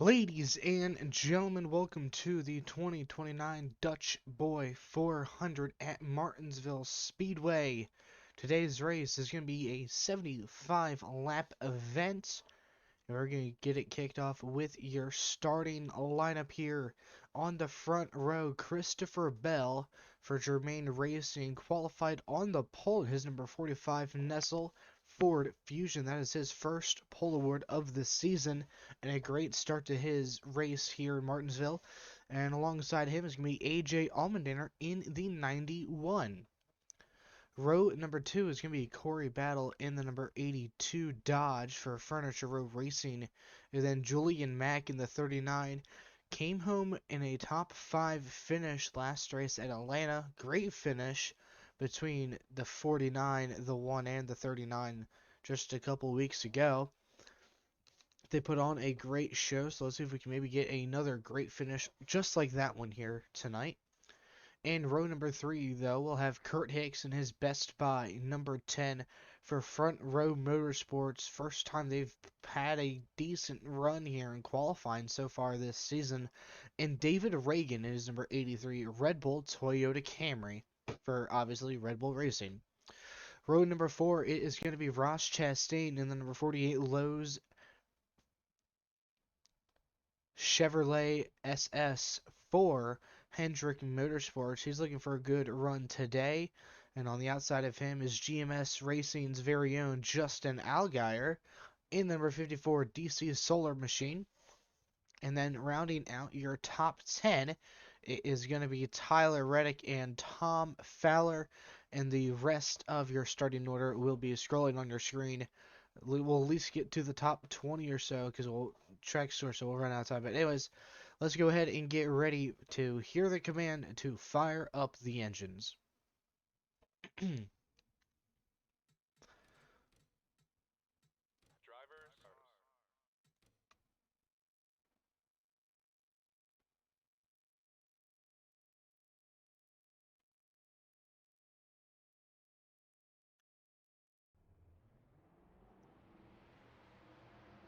Ladies and gentlemen, welcome to the 2029 Dutch Boy 400 at Martinsville Speedway. Today's race is going to be a 75 lap event. And we're going to get it kicked off with your starting lineup here. On the front row, Christopher Bell for Germain Racing, qualified on the pole, his number 45 Nestle Ford Fusion. That is his first pole award of the season, and a great start to his race here in Martinsville. And alongside him is going to be AJ Allmendinger in the 91. Row number 2 is going to be Corey Battle in the number 82 Dodge for Furniture Row Racing. And then Julian Mack in the 39 came home in a top 5 finish last race at Atlanta. Great finish between the 49, the 1, and the 39 just a couple weeks ago. They put on a great show, so let's see if we can maybe get another great finish just like that one here tonight. In row number 3, though, we'll have Kurt Hicks and his Best Buy, number 10, for Front Row Motorsports. First time they've had a decent run here in qualifying so far this season. And David Reagan is number 83, Red Bull Toyota Camry, for obviously Red Bull Racing. Row number 4, it is going to be Ross Chastain in the number 48 Lowe's Chevrolet SS4 Hendrick Motorsports. He's looking for a good run today. And on the outside of him is GMS Racing's very own Justin Allgaier in the number 54 DC Solar Machine. And then rounding out your top 10, it is going to be Tyler Reddick and Tom Fowler. And the rest of your starting order will be scrolling on your screen. We'll at least get to the top 20 or so because we'll track store, so we'll run out of time. But anyways, let's go ahead and get ready to hear the command to fire up the engines.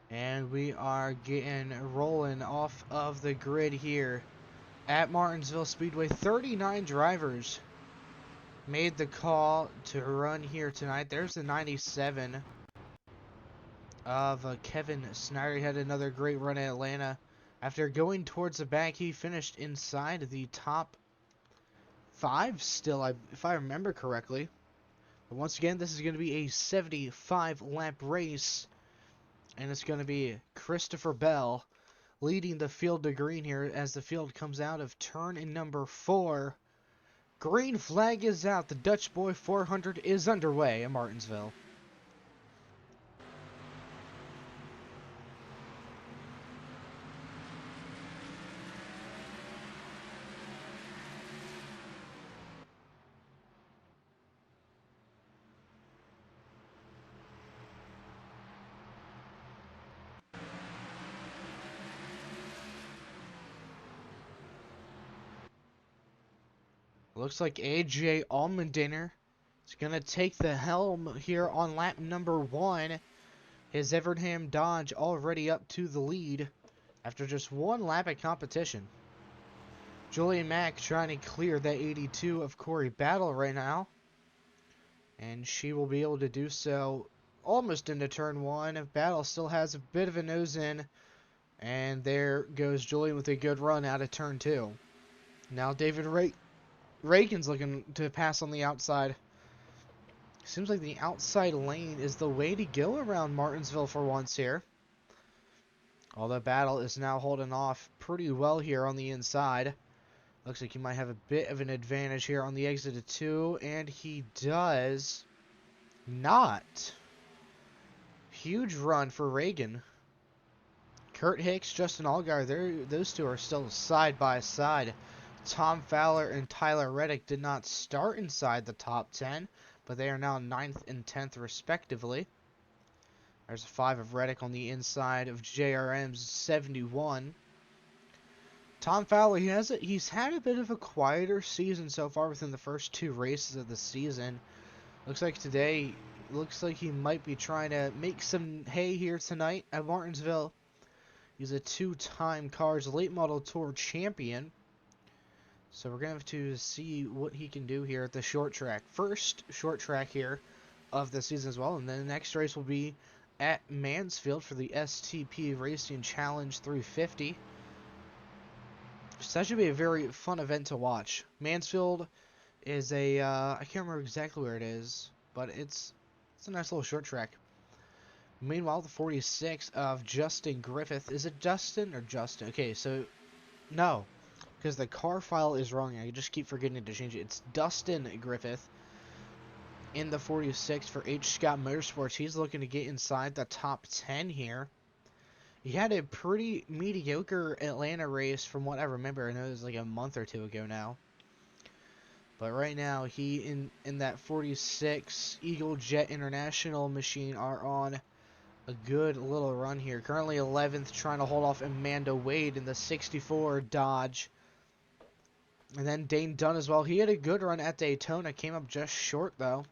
And we are getting rolling off of the grid here at Martinsville Speedway. 39 drivers made the call to run here tonight. There's the 97 of Kevin Snyder. He had another great run at Atlanta. After going towards the back, he finished inside the top 5 still, if I remember correctly. But once again, this is going to be a 75 lap race. And it's going to be Christopher Bell leading the field to green here as the field comes out of turn in number 4. Green flag is out. The Dutch Boy 400 is underway in Martinsville. Looks like AJ Allmendinger is going to take the helm here on lap number 1. His Evernham Dodge already up to the lead after just one lap at competition. Julian Mack trying to clear that 82 of Corey Battle right now. And she will be able to do so almost into turn 1. Battle still has a bit of a nose in. And there goes Julian with a good run out of turn 2. Now David Reagan's looking to pass on the outside. Seems like the outside lane is the way to go around Martinsville for once here. Although Battle is now holding off pretty well here on the inside. Looks like he might have a bit of an advantage here on the exit of 2. And he does not. Huge run for Reagan. Kurt Hicks, Justin Allgaier, those two are still side by side. Tom Fowler and Tyler Reddick did not start inside the top 10, but they are now 9th and 10th respectively. There's a 5 of Reddick on the inside of JRM's 71. Tom Fowler, he's had a bit of a quieter season so far within the first 2 races of the season. Looks like today, he might be trying to make some hay here tonight at Martinsville. He's a two-time Cars Late Model Tour champion. So we're going to have to see what he can do here at the short track. First short track here of the season as well. And then the next race will be at Mansfield for the STP Racing Challenge 350. So that should be a very fun event to watch. Mansfield is a, I can't remember exactly where it is, but it's a nice little short track. Meanwhile, the 46 of Justin Griffith. Is it Dustin or Justin? Okay, so no, because the car file is wrong. I just keep forgetting to change it. It's Dustin Griffith in the 46 for H. Scott Motorsports. He's looking to get inside the top 10 here. He had a pretty mediocre Atlanta race from what I remember. I know it was like a month or two ago now. But right now, he in that 46 Eagle Jet International machine are on a good little run here. Currently 11th, trying to hold off Amanda Wade in the 64 Dodge. And then Dane Dunn as well. He had a good run at Daytona. Came up just short, though.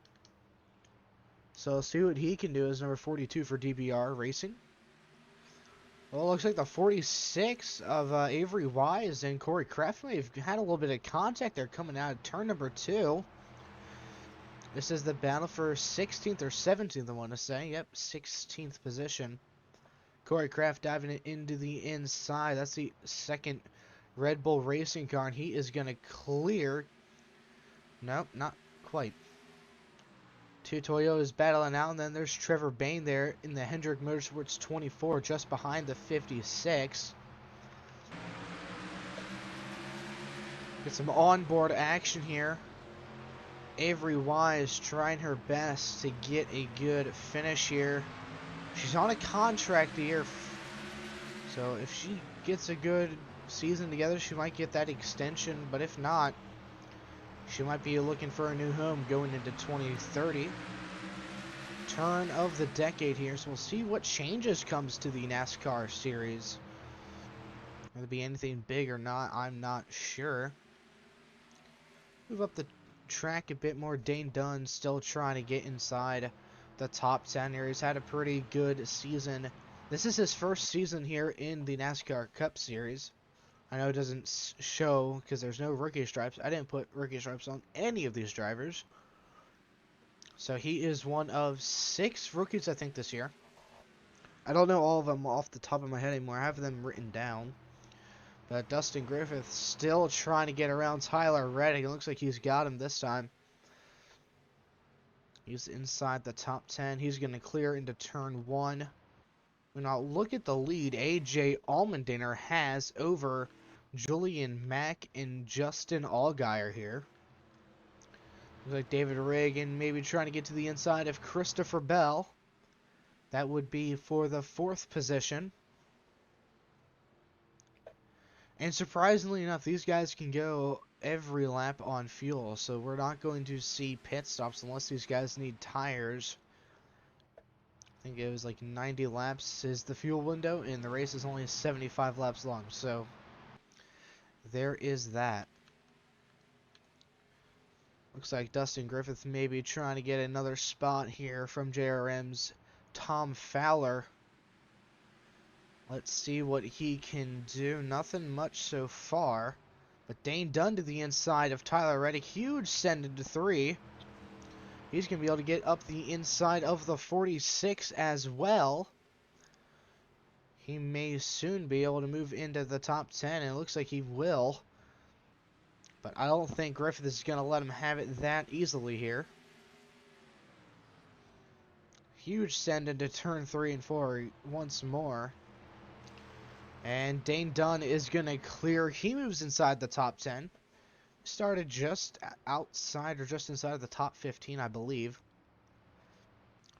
So let's see what he can do as number 42 for DBR Racing. Well, it looks like the 46 of Avery Wise and Corey Kraft may have had a little bit of contact there coming out of turn number 2. This is the battle for 16th or 17th, I want to say. Yep, 16th position. Corey Kraft diving it into the inside. That's the second Red Bull Racing car, and he is going to clear. Nope, not quite. Two Toyotas battling out, and then there's Trevor Bayne there in the Hendrick Motorsports 24, just behind the 56. Get some onboard action here. Avery Wise trying her best to get a good finish here. She's on a contract year, so if she gets a good season together, she might get that extension, but if not, she might be looking for a new home going into 2030. Turn of the decade here, so we'll see what changes comes to the NASCAR series. Will it be anything big or not? I'm not sure. Move up the track a bit more. Dane Dunn still trying to get inside the top 10 here. He's had a pretty good season. This is his first season here in the NASCAR Cup Series. I know it doesn't show because there's no rookie stripes. I didn't put rookie stripes on any of these drivers. So he is one of 6 rookies, I think, this year. I don't know all of them off the top of my head anymore. I have them written down. But Dustin Griffith still trying to get around Tyler Reddick. It looks like he's got him this time. He's inside the top 10. He's going to clear into turn 1. Now look at the lead AJ Allmendinger has over Julian Mack and Justin Allgaier here. Looks like David Reagan maybe trying to get to the inside of Christopher Bell. That would be for the 4th position. And surprisingly enough, these guys can go every lap on fuel, so we're not going to see pit stops unless these guys need tires. I think it was like 90 laps is the fuel window, and the race is only 75 laps long, so there is that. Looks like Dustin Griffith may be trying to get another spot here from JRM's Tom Fowler. Let's see what he can do. Nothing much so far. But Dane Dunn to the inside of Tyler Reddick. Huge send into 3. He's going to be able to get up the inside of the 46 as well. He may soon be able to move into the top 10. And it looks like he will. But I don't think Griffith is going to let him have it that easily here. Huge send into turn 3 and 4 once more. And Dane Dunn is going to clear. He moves inside the top 10. Started just outside or just inside of the top 15, I believe.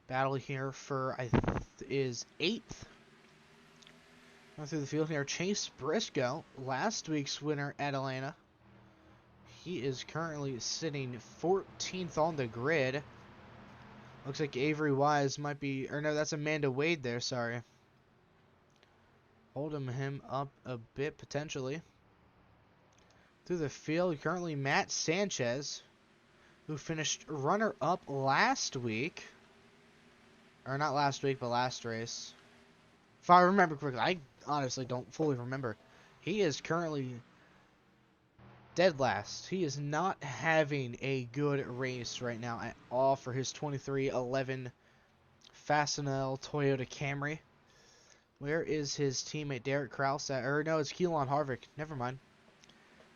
Battle here for is 8th. Going through the field here. Chase Briscoe, last week's winner at Atlanta. He is currently sitting 14th on the grid. Looks like Avery Wise might be, or no, that's Amanda Wade there, sorry. Holding him up a bit, potentially. Through the field, currently Matt Sanchez, who finished runner-up last week. Or not last week, but last race. If I remember correctly. honestly don't fully remember. He is currently dead last. He is not having a good race right now at all for his 2311 Fastenal Toyota Camry. Where is his teammate Derek Kraus at? Or no, it's Keelan Harvick. Never mind.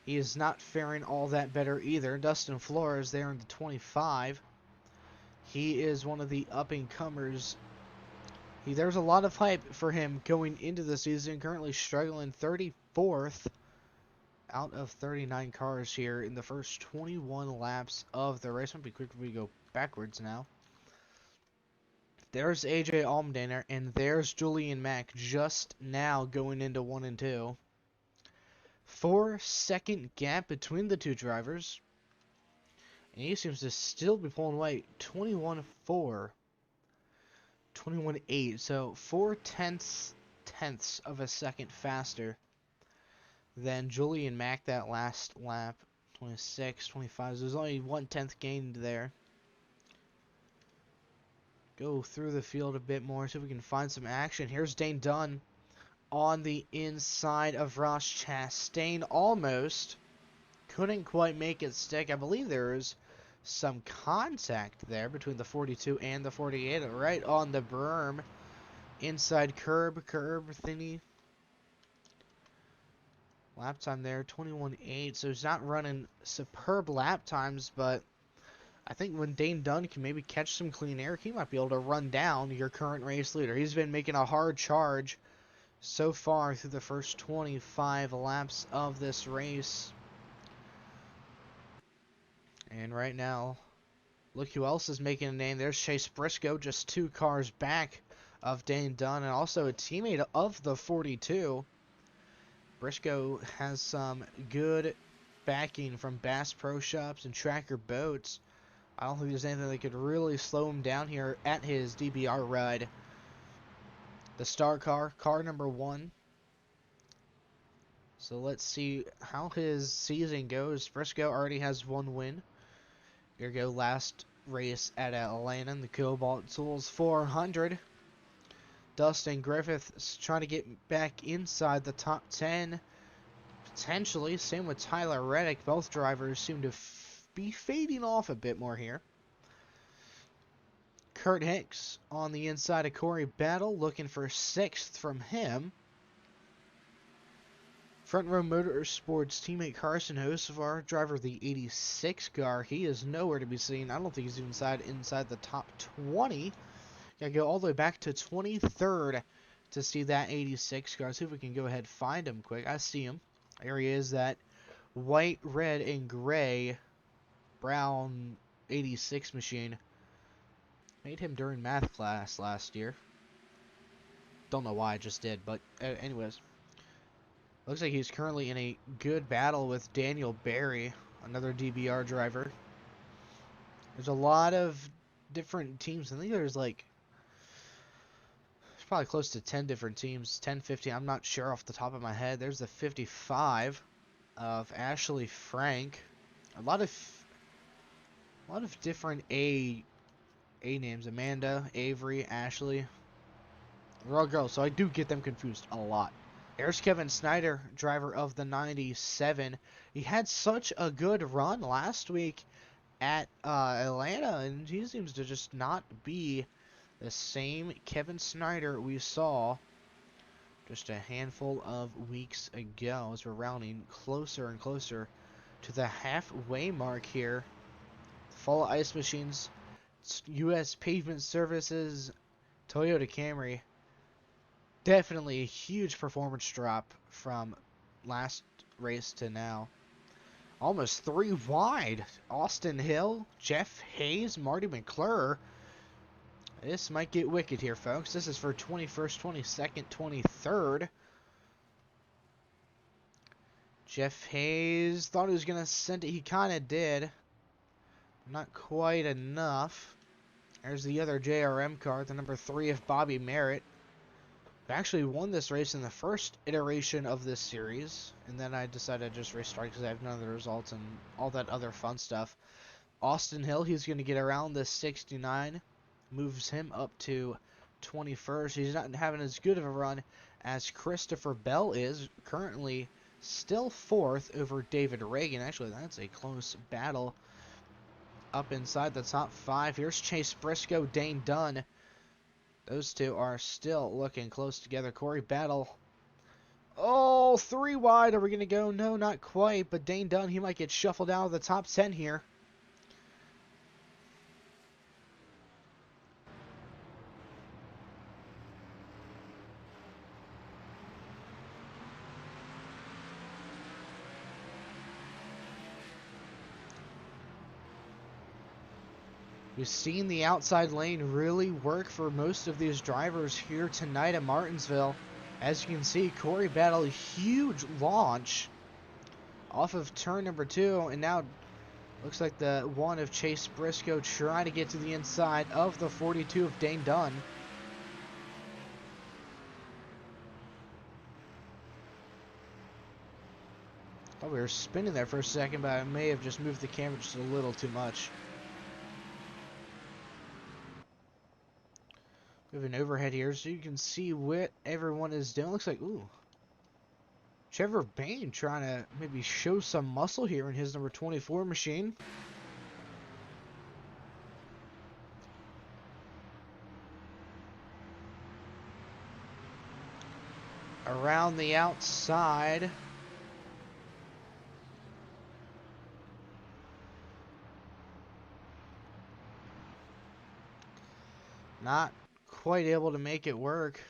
He is not faring all that better either. Dustin Flores there in the 25. He is one of the up-and-comers. There's a lot of hype for him going into the season. Currently struggling 34th out of 39 cars here in the first 21 laps of the race. I'll be quick if we go backwards now. There's AJ Allmendinger, and there's Julian Mack just now going into 1 and 2. 4-second gap between the two drivers. And he seems to still be pulling away 21-4. 21-8. So 4/10ths of a second faster than Julian Mack that last lap. 26, 25. So there's only 1/10 gained there. Go through the field a bit more, see if we can find some action. Here's Dane Dunn on the inside of Ross Chastain. Almost. Couldn't quite make it stick. I believe there is some contact there between the 42 and the 48. Right on the berm. Inside curb thingy. Lap time there, 21.8. So he's not running superb lap times, but I think when Dane Dunn can maybe catch some clean air, he might be able to run down your current race leader. He's been making a hard charge so far through the first 25 laps of this race. And right now, look who else is making a name. There's Chase Briscoe, just 2 cars back of Dane Dunn, and also a teammate of the 42. Briscoe has some good backing from Bass Pro Shops and Tracker Boats. I don't think there's anything that could really slow him down here at his DBR ride. The star car number 1. So let's see how his season goes. Briscoe already has 1 win. Here we go, last race at Atlanta in the Cobalt Tools 400. Dustin Griffith is trying to get back inside the top 10. Potentially. Same with Tyler Reddick. Both drivers seem to be fading off a bit more here. Kurt Hicks on the inside of Corey Battle, looking for 6th from him. Front Row Motorsports teammate Carson Hocevar, driver of the 86 car. He is nowhere to be seen. I don't think he's even inside the top 20. Gotta go all the way back to 23rd to see that 86 car. See if we can go ahead and find him quick. I see him. There he is, that white, red, and gray brown 86 machine. Made him during math class last year. Don't know why I just did, but anyways. Looks like he's currently in a good battle with Daniel Berry, another DBR driver. There's a lot of different teams. I think there's probably close to 10 different teams. 10, 15, I'm not sure off the top of my head. There's the 55 of Ashley Frank. A lot of different A names. Amanda, Avery, Ashley. They're all girls, so I do get them confused a lot. There's Kevin Snyder, driver of the 97. He had such a good run last week at Atlanta, and he seems to just not be the same Kevin Snyder we saw just a handful of weeks ago, as we're rounding closer and closer to the halfway mark here. Full Ice Machines, U.S. Pavement Services, Toyota Camry. Definitely a huge performance drop from last race to now. Almost 3 wide. Austin Hill, Jeff Hayes, Marty McClure. This might get wicked here, folks. This is for 21st, 22nd, 23rd. Jeff Hayes thought he was going to send it. He kind of did. Not quite enough. There's the other JRM car, the number 3 of Bobby Merritt. I actually won this race in the first iteration of this series, and then I decided to just restart because I have none of the results and all that other fun stuff. Austin Hill, he's going to get around the 69, moves him up to 21st. He's not having as good of a run as Christopher Bell is currently still 4th over David Reagan. Actually, that's a close battle up inside the top 5. Here's Chase Briscoe, Dane Dunn. Those two are still looking close together. Corey Battle. Oh, 3 wide. Are we going to go? No, not quite. But Dane Dunn, he might get shuffled out of the top 10 here. We've seen the outside lane really work for most of these drivers here tonight at Martinsville. As you can see, Corey Battle, a huge launch off of turn number 2, and now looks like the one of Chase Briscoe trying to get to the inside of the 42 of Dane Dunn. Thought we were spinning there for a second, but I may have just moved the camera just a little too much. We have an overhead here so you can see what everyone is doing. Looks like, ooh, Trevor Bayne trying to maybe show some muscle here in his number 24 machine. Around the outside. Not quite able to make it work.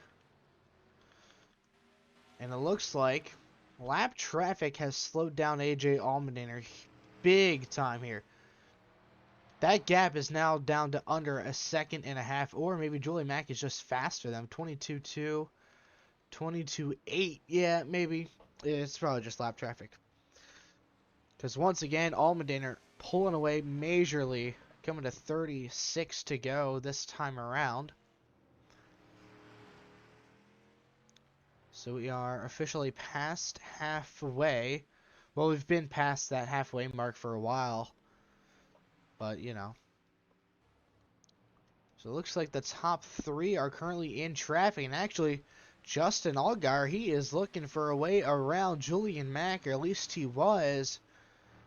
And it looks like lap traffic has slowed down AJ Allmendinger big time here. That gap is now down to under a second and a half, or maybe Julie Mack is just faster than 22.2, 22.8. Yeah, maybe. It's probably just lap traffic. Because once again, Allmendinger pulling away majorly, coming to 36 to go this time around. So we are officially past halfway. Well, we've been past that halfway mark for a while. But, you know. So it looks like the top 3 are currently in traffic. And actually, Justin Allgaier, he is looking for a way around Julian Mack, or at least he was.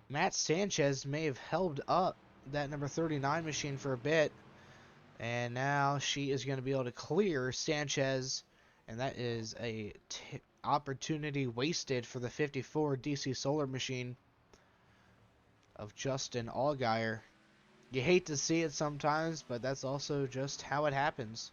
Matt Sanchez may have held up that number 39 machine for a bit. And now she is going to be able to clear Sanchez. And that is a opportunity wasted for the 54 DC Solar machine of Justin Allgaier. You hate to see it sometimes, but that's also just how it happens.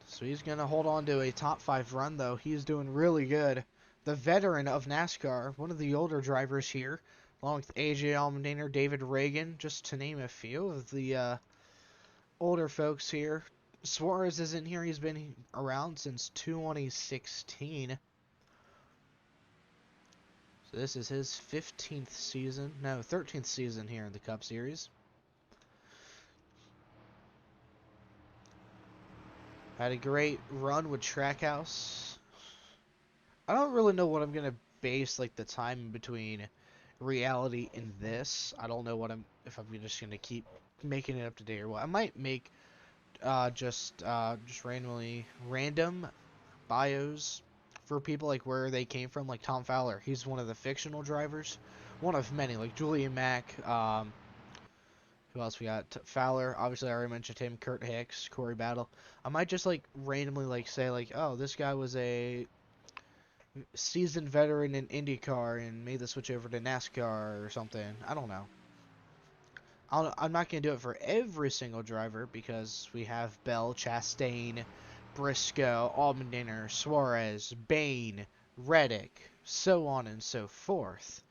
So he's going to hold on to a top 5 run, though. He's doing really good. The veteran of NASCAR, one of the older drivers here, along with AJ Allmendinger, David Reagan, just to name a few of the older folks here. Suarez isn't here. He's been around since 2016. So this is his 15th season. No, 13th season here in the Cup Series. Had a great run with Trackhouse. I don't really know what I'm going to base like the time between reality and this. I don't know if I'm just going to keep making it up to date or what. I might make just random bios for people, like where they came from, like Tom Fowler. He's one of the fictional drivers, one of many, like Julian Mack. Who else we got? Fowler, obviously I already mentioned him. Kurt Hicks, Corey Battle. I might just like randomly like say like, oh, this guy was a seasoned veteran in IndyCar and made the switch over to NASCAR or something. I don't know. I'm not going to do it for every single driver because we have Bell, Chastain, Briscoe, Allmendinger, Suarez, Bayne, Reddick, so on and so forth.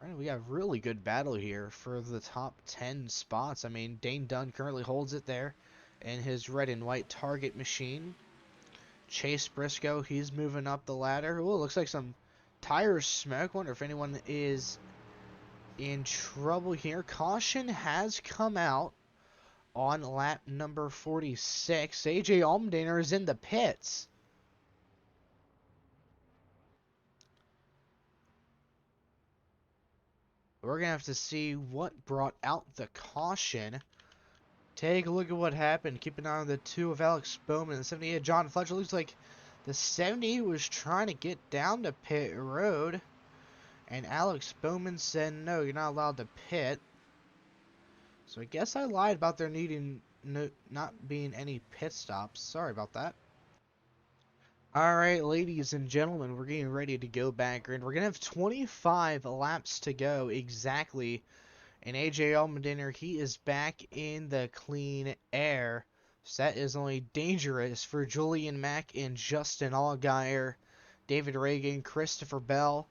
Right, we got a really good battle here for the top 10 spots. I mean, Dane Dunn currently holds it there in his red and white Target machine. Chase Briscoe, he's moving up the ladder. Oh, looks like some tire smoke. Wonder if anyone is in trouble here. Caution has come out on lap number 46. AJ Allmendinger is in the pits. We're going to have to see what brought out the caution. Take a look at what happened. Keep an eye on the 2 of Alex Bowman and 78 John Fletcher. Looks like the 70 was trying to get down to pit road, and Alex Bowman said, no, you're not allowed to pit. So I guess I lied about there needing not being any pit stops. Sorry about that. Alright, ladies and gentlemen, we're getting ready to go back, and we're going to have 25 laps to go exactly. And AJ Allmendinger, he is back in the clean air. So that is only dangerous for Julian Mack and Justin Allgaier, David Ragan, Christopher Bell.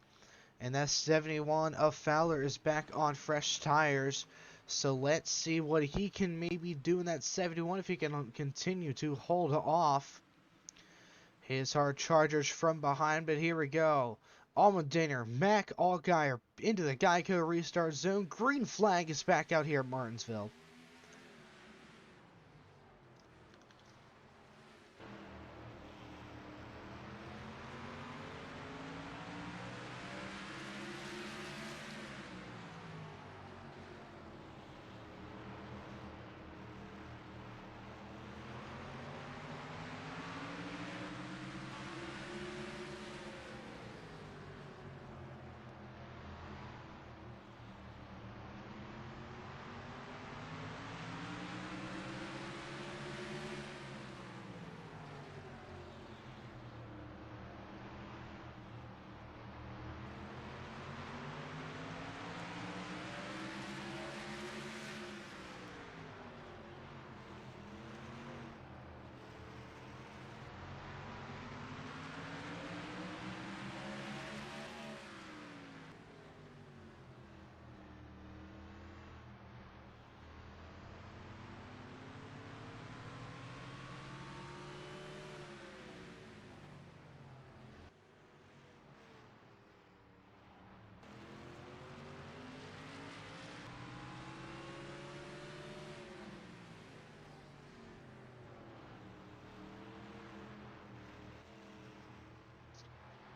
And that 71 of Fowler is back on fresh tires. So let's see what he can maybe do in that 71 if he can continue to hold off his hard chargers from behind. But here we go. Allmendinger, Mack, Allgaier into the Geico restart zone. Green flag is back out here at Martinsville.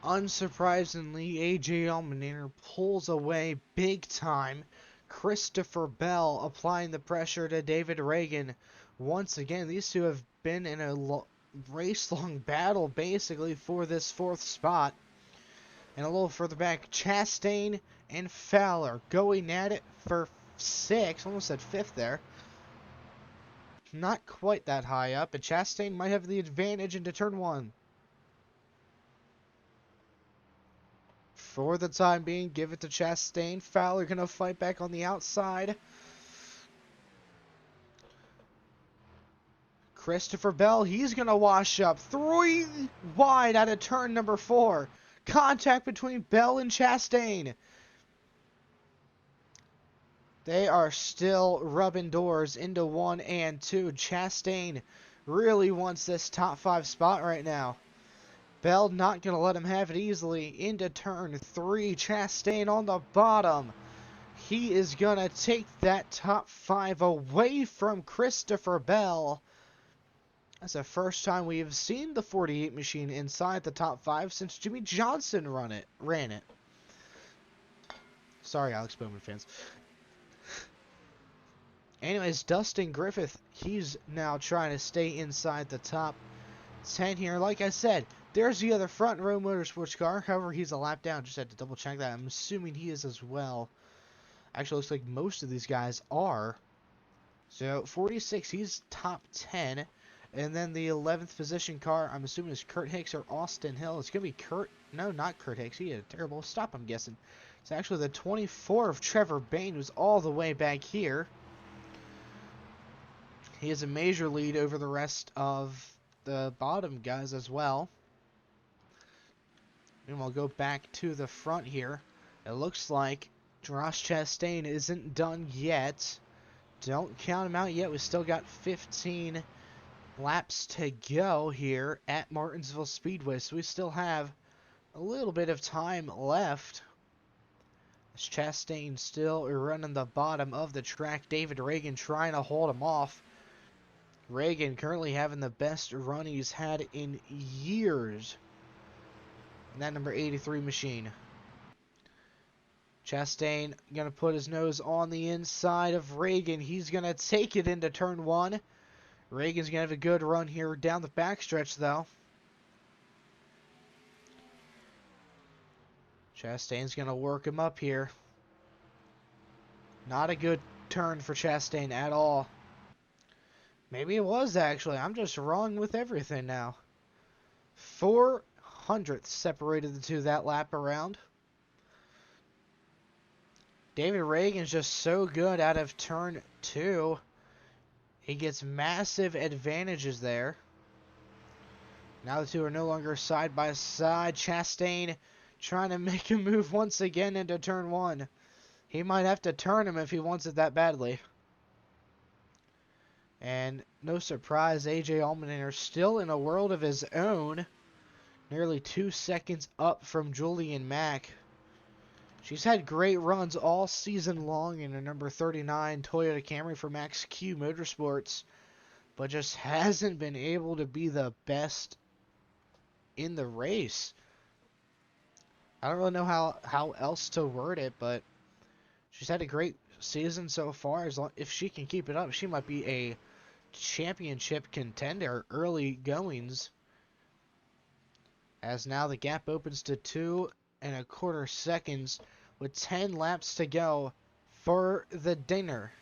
Unsurprisingly, AJ Allmendinger pulls away big time. Christopher Bell applying the pressure to David Ragan. Once again, these two have been in a race-long battle basically for this 4th spot. And a little further back, Chastain and Fowler going at it for 6th, almost said 5th there. Not quite that high up, and Chastain might have the advantage into turn 1. For the time being, give it to Chastain. Fowler going to fight back on the outside. Christopher Bell, he's going to wash up. 3 wide out of turn number 4. Contact between Bell and Chastain. They are still rubbing doors into 1 and 2. Chastain really wants this top 5 spot right now. Bell not going to let him have it easily. Into turn 3. Chastain on the bottom. He is going to take that top 5 away from Christopher Bell. That's the first time we have seen the 48 machine inside the top 5 since Jimmy Johnson ran it. Sorry, Alex Bowman fans. Anyways, Dustin Griffith, he's now trying to stay inside the top 10 here. Like I said, there's the other front row motorsports car. However, he's a lap down. Just had to double check that. I'm assuming he is as well. Actually, looks like most of these guys are. So, 46, he's top 10. And then the 11th position car, I'm assuming is Kurt Hicks or Austin Hill. It's going to be Kurt. No, not Kurt Hicks. He had a terrible stop, I'm guessing. It's actually the 24 of Trevor Bayne, who's all the way back here. He has a major lead over the rest of the bottom guys as well. And we'll go back to the front here. It looks like Ross Chastain isn't done yet. Don't count him out yet. We still got 15 laps to go here at Martinsville Speedway. So we still have a little bit of time left. Chastain still running the bottom of the track. David Ragan trying to hold him off. Ragan currently having the best run he's had in years. And that number 83 machine. Chastain going to put his nose on the inside of Reagan. He's going to take it into turn one. Reagan's going to have a good run here down the backstretch, though. Chastain's going to work him up here. Not a good turn for Chastain at all. Maybe it was, actually. I'm just wrong with everything now. 400ths separated the two that lap around. David Reagan's just so good out of turn two. He gets massive advantages there. Now the two are no longer side by side. Chastain trying to make a move once again into turn one. He might have to turn him if he wants it that badly. And no surprise, AJ Allmendinger still in a world of his own. Nearly 2 seconds up from Julian Mack. She's had great runs all season long in a number 39 Toyota Camry for Max Q Motorsports, but just hasn't been able to be the best in the race. I don't really know how else to word it, but she's had a great season so far. If she can keep it up, she might be a championship contender early goings. As now the gap opens to 2.25 seconds with 10 laps to go for the dinner.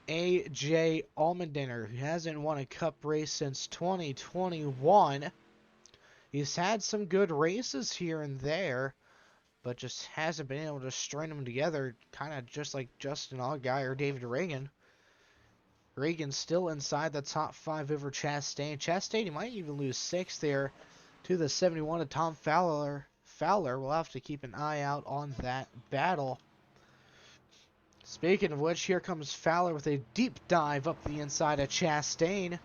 AJ Allmendinger, who hasn't won a cup race since 2021. He's had some good races here and there, but just hasn't been able to string them together, kind of just like Justin Allgaier or David Reagan. Reagan's still inside the top 5 over Chastain. Chastain, he might even lose 6 there to the 71 of Tom Fowler. We'll have to keep an eye out on that battle. Speaking of which, here comes Fowler with a deep dive up the inside of Chastain.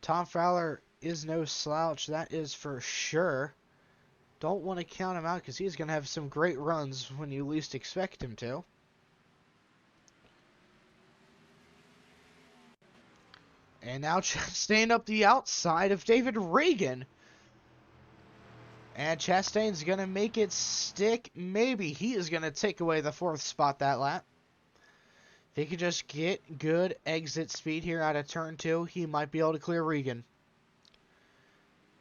Tom Fowler is no slouch, that is for sure. Don't want to count him out because he's going to have some great runs when you least expect him to. And now Chastain up the outside of David Reagan. And Chastain's going to make it stick. Maybe he is going to take away the 4th spot that lap. If he could just get good exit speed here out of turn 2, he might be able to clear Reagan.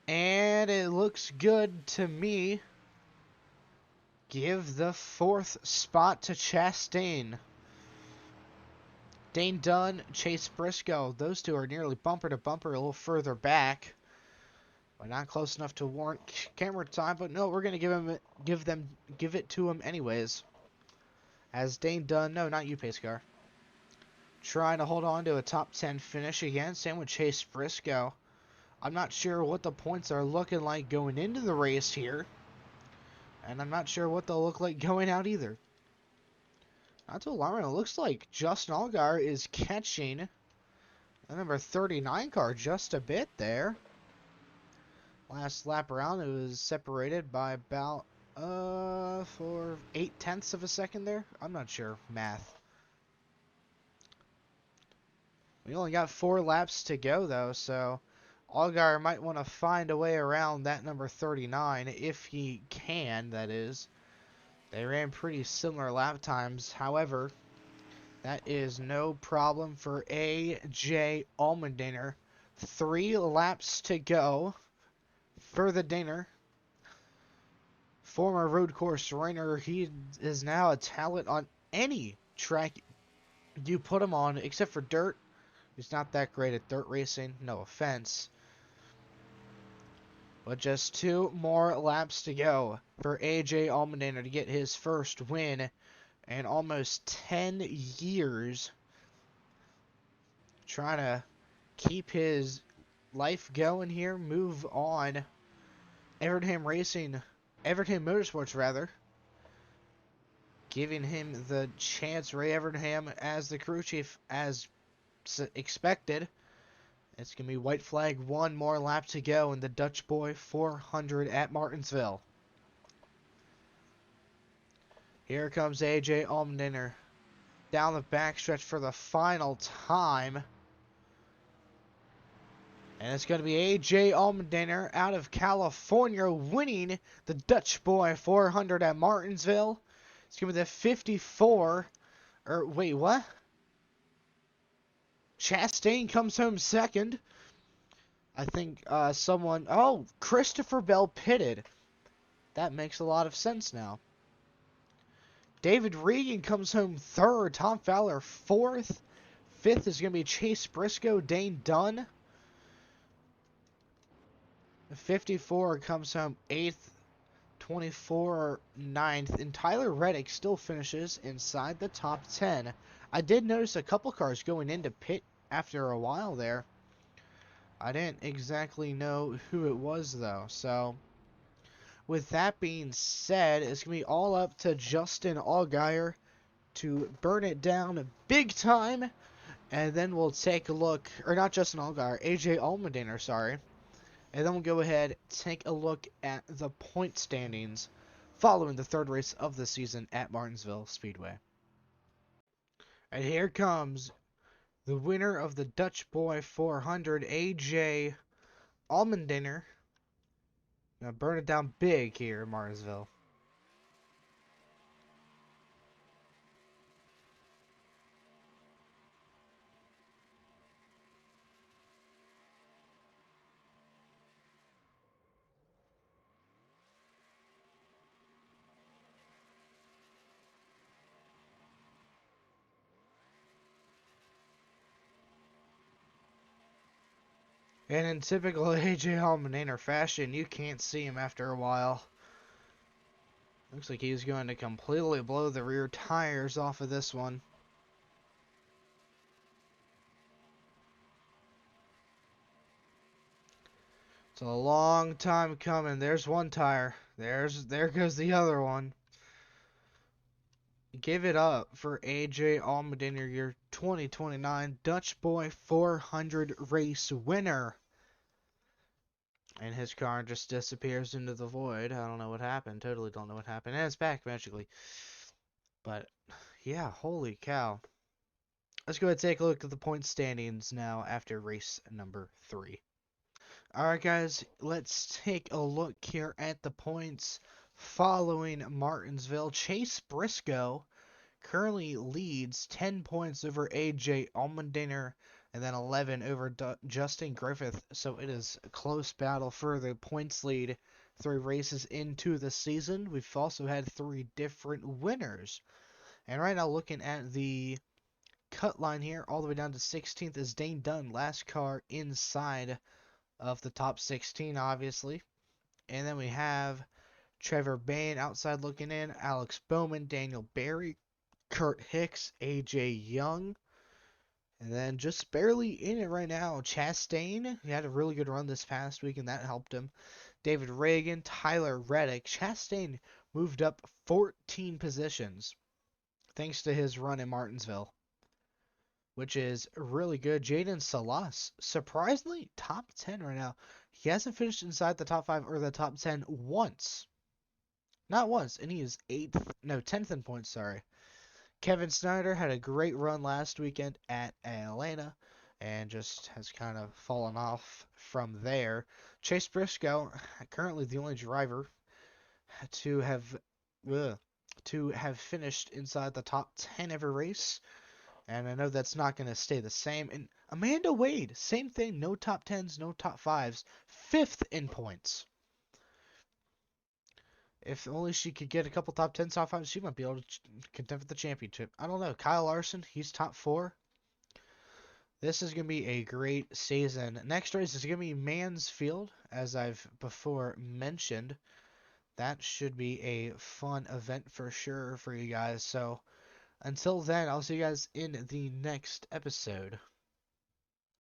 And it looks good to me. Give the 4th spot to Chastain. Dane Dunn, Chase Briscoe. Those two are nearly bumper to bumper, a little further back. But not close enough to warrant camera time. But no, we're going to give it to him anyways. As Dane Dunn, no, not you, Pace Car. Trying to hold on to a top 10 finish again. Same with Chase Briscoe. I'm not sure what the points are looking like going into the race here. And I'm not sure what they'll look like going out either. Not too alarming. It looks like Justin Allgaier is catching the number 39 car just a bit there. Last lap around, it was separated by about for 0.8 of a second there. I'm not sure math. We only got 4 laps to go though, so Allgaier might want to find a way around that number 39 if he can, that is. They ran pretty similar lap times. However, that is no problem for AJ Allmendinger. 3 laps to go for the dinner. Former road course runner, he is now a talent on any track you put him on, except for dirt. He's not that great at dirt racing, no offense. But just 2 more laps to go for AJ Allmendinger to get his first win in almost 10 years. Trying to keep his life going here, move on. Evernham Motorsports rather, giving him the chance. Ray Evernham as the crew chief as expected. It's going to be white flag, 1 more lap to go in the Dutch Boy 400 at Martinsville. Here comes AJ Allmendinger down the backstretch for the final time. And it's going to be AJ Allmendinger out of California winning the Dutch Boy 400 at Martinsville. It's going to be the 54. Wait, what? Chastain comes home second. I think someone... Oh, Christopher Bell pitted. That makes a lot of sense now. David Regan comes home third. Tom Fowler fourth. Fifth is going to be Chase Briscoe, Dane Dunn. 54 comes home eighth. 24 ninth. And Tyler Reddick still finishes inside the top 10. I did notice a couple cars going into pit after a while there. I didn't exactly know who it was, though. So, with that being said, it's going to be all up to Justin Allgaier to burn it down big time. And then we'll take a look, or not Justin Allgaier, AJ Allmendinger, sorry. And then we'll go ahead and take a look at the point standings following the third race of the season at Martinsville Speedway. And here comes the winner of the Dutch Boy 400, AJ Allmendinger. Now burn it down big here in Martinsville. And in typical AJ Allmendinger fashion, you can't see him after a while. Looks like he's going to completely blow the rear tires off of this one. It's a long time coming. There's one tire. There goes the other one. Give it up for AJ Allmendinger, your 2029 Dutch Boy 400 race winner. And his car just disappears into the void. I don't know what happened. Totally don't know what happened. And it's back magically. But, yeah, holy cow. Let's go ahead and take a look at the point standings now after race number 3. Alright, guys, let's take a look here at the points following Martinsville. Chase Briscoe currently leads 10 points over AJ Allmendinger and then 11 over Justin Griffith. So it is a close battle for the points lead 3 races into the season. We've also had 3 different winners. And right now, looking at the cut line here, all the way down to 16th is Dane Dunn, last car inside of the top 16, obviously. And then we have Trevor Bayne outside looking in, Alex Bowman, Daniel Berry, Kurt Hicks, AJ Young. And then just barely in it right now, Chastain. He had a really good run this past week, and that helped him. David Reagan, Tyler Reddick. Chastain moved up 14 positions thanks to his run in Martinsville, which is really good. Jaden Salas, surprisingly, top 10 right now. He hasn't finished inside the top 5 or the top 10 once. Not once, and he is 10th in points, sorry. Kevin Snyder had a great run last weekend at Atlanta and just has kind of fallen off from there. Chase Briscoe, currently the only driver to have finished inside the top 10 every race. And I know that's not going to stay the same. And Amanda Wade, same thing. No top 10s, no top 5s. 5th in points. If only she could get a couple top 10s, top 5s, she might be able to contend for the championship. I don't know. Kyle Larson, he's top 4. This is going to be a great season. Next race is going to be Mansfield, as I've before mentioned. That should be a fun event for sure for you guys. So until then, I'll see you guys in the next episode.